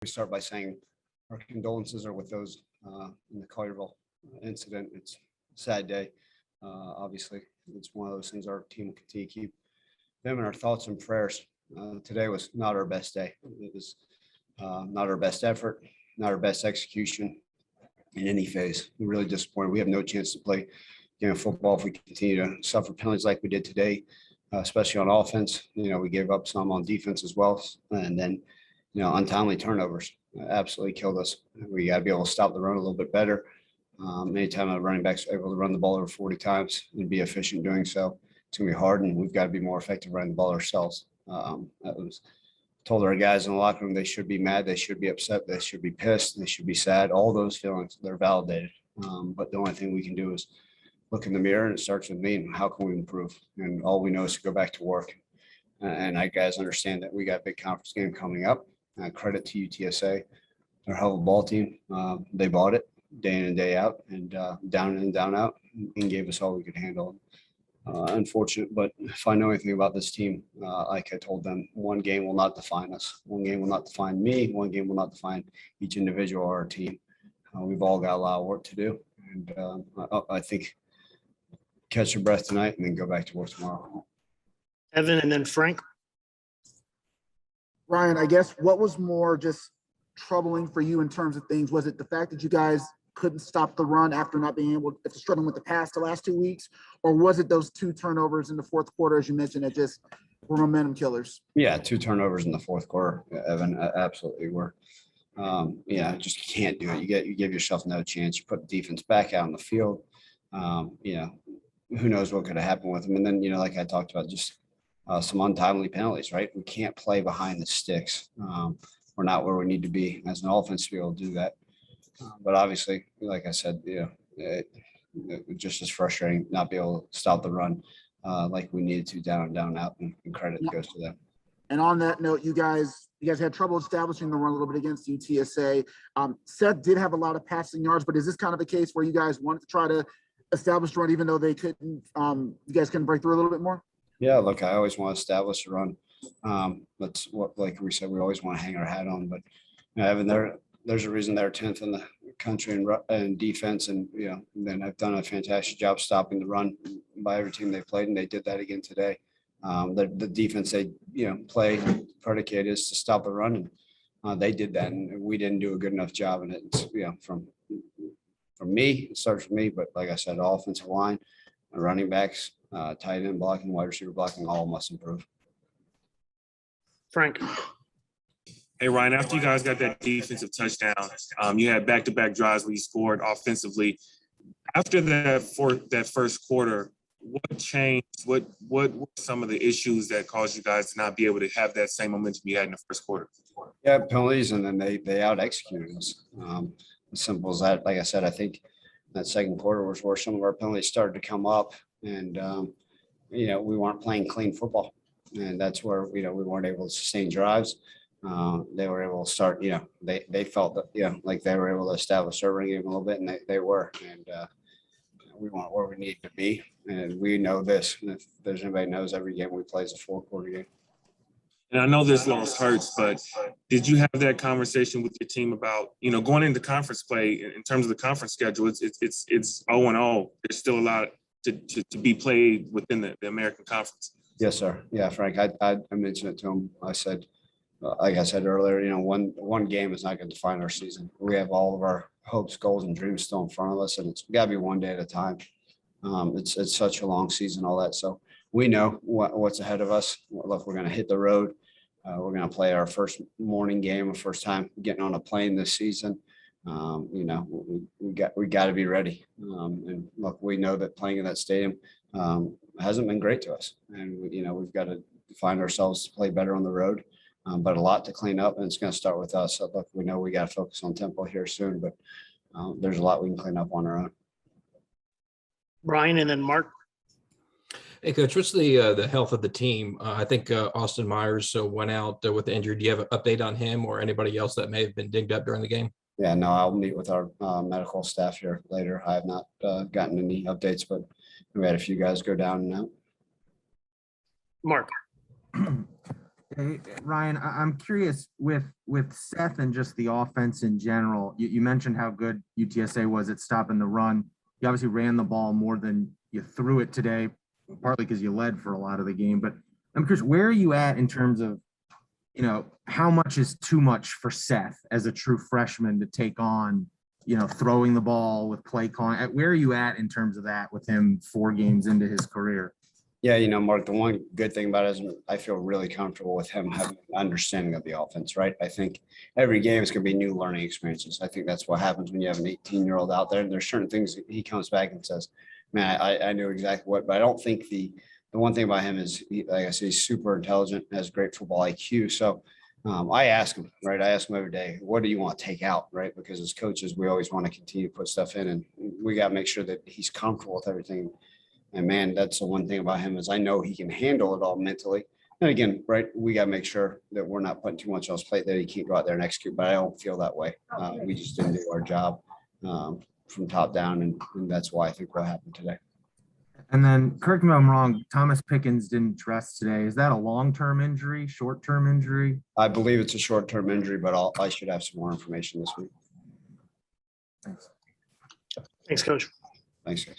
We start by saying our condolences are with those in the Collierville incident. It's a sad day. Obviously, it's one of those things our team will continue to keep them in our thoughts and prayers. Today was not our best day. It was not our best effort, not our best execution in any phase. We're really disappointed. We have no chance to play game of football if we continue to suffer penalties like we did today, especially on offense. We gave up some on defense as well. And then, untimely turnovers absolutely killed us. We got to be able to stop the run a little bit better. Anytime a running back's able to run the ball over 40 times and be efficient doing so, it's going to be hard, and we've got to be more effective running the ball ourselves. That was told our guys in the locker room they should be mad, they should be upset, they should be pissed, they should be sad. All those feelings, they're validated. But the only thing we can do is look in the mirror, and it starts with me, and how can we improve? And all we know is to go back to work. And I guys understand that we got a big conference game coming up. Credit to UTSA, they're a hell of a ball team. They bought it day in and day out, and down in and down out, and gave us all we could handle. Unfortunate, but if I know anything about this team, like I told them, one game will not define us. One game will not define me. One game will not define each individual or our team. We've all got a lot of work to do, and I think catch your breath tonight and then go back to work tomorrow. Evan, and then Frank. Ryan, I guess what was more just troubling for you in terms of things? Was it the fact that you guys couldn't stop the run after not being able to struggling with the pass the last 2 weeks? Or was it those 2 turnovers in the fourth quarter, as you mentioned, that just were momentum killers? Yeah, 2 turnovers in the fourth quarter, Evan, absolutely were. Just can't do it. You give yourself no chance. You put the defense back out on the field. Who knows what could have happened with them. And then, like I talked about, just some untimely penalties, right? We can't play behind the sticks. We're not where we need to be as an offense to be able to do that. But obviously, like I said, it just is frustrating not be able to stop the run like we needed to down and down out, and credit goes to them. And on that note, you guys had trouble establishing the run a little bit against UTSA. Seth did have a lot of passing yards, but is this kind of a case where you guys wanted to try to establish the run even though they couldn't? You guys couldn't break through a little bit more? Yeah, look, I always want to establish a run. That's what, like we said, we always want to hang our hat on. But Evan, there's a reason they're 10th in the country in defense, and then I've done a fantastic job stopping the run by every team they played, and they did that again today. The defense they play predicated is to stop the run, and they did that, and we didn't do a good enough job. And it's from me, it starts with me, but like I said, offensive line, running backs, tight end blocking, wide receiver blocking, all must improve. Frank. Hey, Ryan, after you guys got that defensive touchdown, you had back-to-back drives where you scored offensively. After that first quarter, what changed? What were some of the issues that caused you guys to not be able to have that same momentum you had in the first quarter? Yeah, penalties, and then they out-executed us. As simple as that. Like I said, I think that second quarter was where some of our penalties started to come up, and we weren't playing clean football, and that's where we weren't able to sustain drives. They were able to start. They felt that like they were able to establish their running game a little bit, and they were, and we weren't where we need to be, and we know this. And if there's anybody who knows, every game we play is a 4-quarter game. And I know this loss hurts, but did you have that conversation with your team about, going into conference play in terms of the conference schedule? It's 0-0. There's still a lot to be played within the American Conference. Yes, sir. Yeah, Frank, I mentioned it to him. I said, like I said earlier, one game is not going to define our season. We have all of our hopes, goals, and dreams still in front of us, and it's got to be one day at a time. It's such a long season, all that. So we know what's ahead of us. Look, we're going to hit the road. We're going to play our first morning game, our first time getting on a plane this season. We got to be ready. And look, we know that playing in that stadium hasn't been great to us, and we've got to find ourselves to play better on the road. But a lot to clean up, and it's going to start with us. So look, we know we got to focus on tempo here soon, but there's a lot we can clean up on our own. Ryan, and then Mark. Hey, Coach, what's the health of the team? I think Austin Myers went out with the injury. Do you have an update on him or anybody else that may have been dinged up during the game? Yeah, no, I'll meet with our medical staff here later. I have not gotten any updates, but we had a few guys go down and out. Mark. Hey, Ryan, I'm curious with Seth and just the offense in general. You mentioned how good UTSA was at stopping the run. You obviously ran the ball more than you threw it today, partly because you led for a lot of the game. But I'm curious, where are you at in terms of, how much is too much for Seth as a true freshman to take on, throwing the ball with play calling? Where are you at in terms of that with him 4 games into his career? Yeah, Mark, the one good thing about it is I feel really comfortable with him having an understanding of the offense, right? I think every game is going to be new learning experiences. I think that's what happens when you have an 18-year-old out there. And there's certain things that he comes back and says, man, I knew exactly what, but I don't think the one thing about him is, like I said, he's super intelligent, has great football IQ. So I ask him, right? I ask him every day, what do you want to take out, right? Because as coaches, we always want to continue to put stuff in, and we got to make sure that he's comfortable with everything. And man, that's the one thing about him is I know he can handle it all mentally. And again, right, we got to make sure that we're not putting too much on his plate that he can't go out there and execute. But I don't feel that way. We just didn't do our job from top down, and that's why I think what happened today. And then, correct me if I'm wrong, Thomas Pickens didn't dress today. Is that a long-term injury, short-term injury? I believe it's a short-term injury, but I should have some more information this week. Thanks. Thanks, Coach. Thanks, guys.